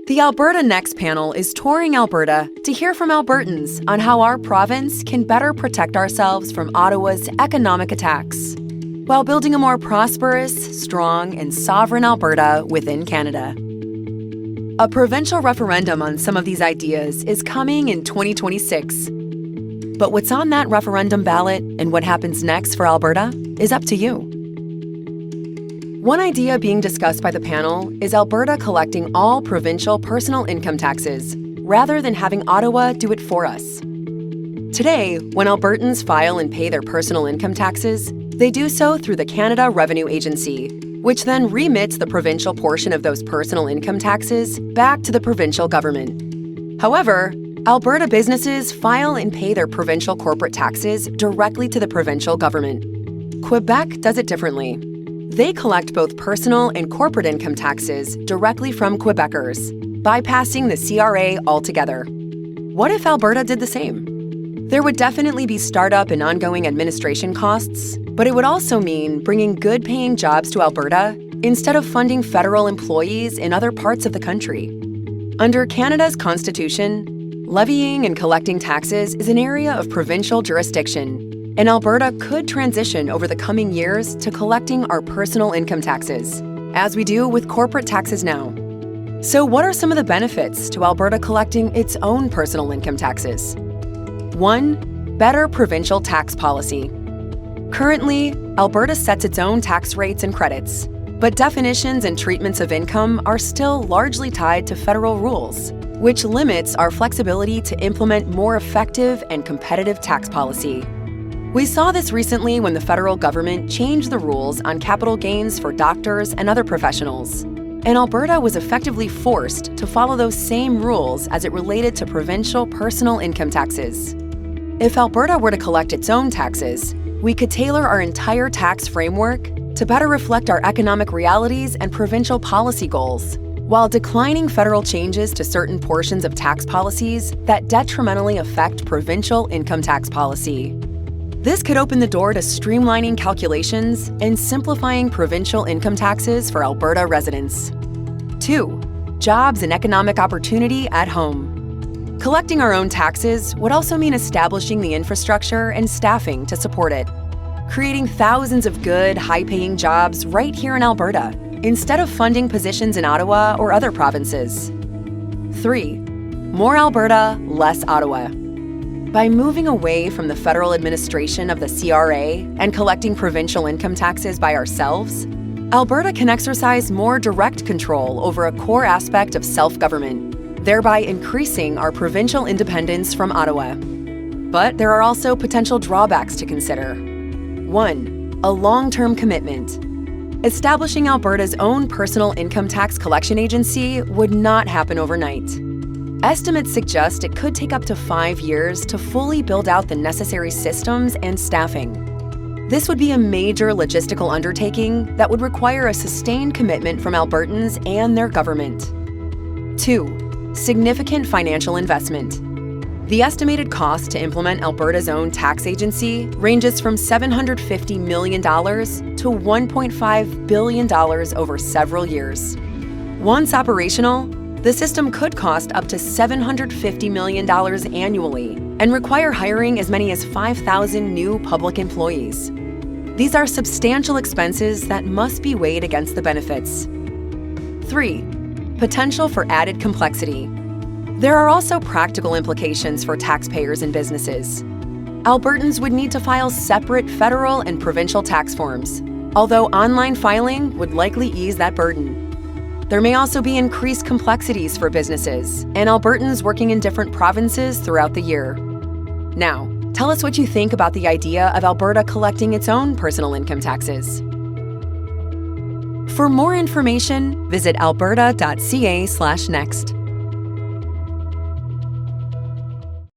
The Alberta Next Panel is touring Alberta to hear from Albertans on how our province can better protect ourselves from Ottawa's economic attacks, while building a more prosperous, strong, and sovereign Alberta within Canada. A provincial referendum on some of these ideas is coming in 2026. But what's on that referendum ballot and what happens next for Alberta is up to you. One idea being discussed by the panel is Alberta collecting all provincial personal income taxes, rather than having Ottawa do it for us. Today, when Albertans file and pay their personal income taxes, they do so through the Canada Revenue Agency, which then remits the provincial portion of those personal income taxes back to the provincial government. However, Alberta businesses file and pay their provincial corporate taxes directly to the provincial government. Quebec does it differently. They collect both personal and corporate income taxes directly from Quebecers, bypassing the CRA altogether. What if Alberta did the same? There would definitely be startup and ongoing administration costs, but it would also mean bringing good-paying jobs to Alberta instead of funding federal employees in other parts of the country. Under Canada's Constitution, levying and collecting taxes is an area of provincial jurisdiction, and Alberta could transition over the coming years to collecting our personal income taxes, as we do with corporate taxes now. So what are some of the benefits to Alberta collecting its own personal income taxes? 1. Better provincial tax policy. Currently, Alberta sets its own tax rates and credits, but definitions and treatments of income are still largely tied to federal rules, which limits our flexibility to implement more effective and competitive tax policy. We saw this recently when the federal government changed the rules on capital gains for doctors and other professionals, and Alberta was effectively forced to follow those same rules as it related to provincial personal income taxes. If Alberta were to collect its own taxes, we could tailor our entire tax framework to better reflect our economic realities and provincial policy goals, while declining federal changes to certain portions of tax policies that detrimentally affect provincial income tax policy. This could open the door to streamlining calculations and simplifying provincial income taxes for Alberta residents. 2. Jobs and economic opportunity at home. Collecting our own taxes would also mean establishing the infrastructure and staffing to support it, creating thousands of good, high-paying jobs right here in Alberta, instead of funding positions in Ottawa or other provinces. 3. More Alberta, less Ottawa. By moving away from the federal administration of the CRA and collecting provincial income taxes by ourselves, Alberta can exercise more direct control over a core aspect of self-government, thereby increasing our provincial independence from Ottawa. But there are also potential drawbacks to consider. 1. A long-term commitment. Establishing Alberta's own personal income tax collection agency would not happen overnight. Estimates suggest it could take up to 5 years to fully build out the necessary systems and staffing. This would be a major logistical undertaking that would require a sustained commitment from Albertans and their government. 2. Significant financial investment. The estimated cost to implement Alberta's own tax agency ranges from $750 million to $1.5 billion over several years. Once operational, the system could cost up to $750 million annually and require hiring as many as 5,000 new public employees. These are substantial expenses that must be weighed against the benefits. 3. Potential for added complexity. There are also practical implications for taxpayers and businesses. Albertans would need to file separate federal and provincial tax forms, although online filing would likely ease that burden. There may also be increased complexities for businesses and Albertans working in different provinces throughout the year. Now, tell us what you think about the idea of Alberta collecting its own personal income taxes. For more information, visit alberta.ca/next.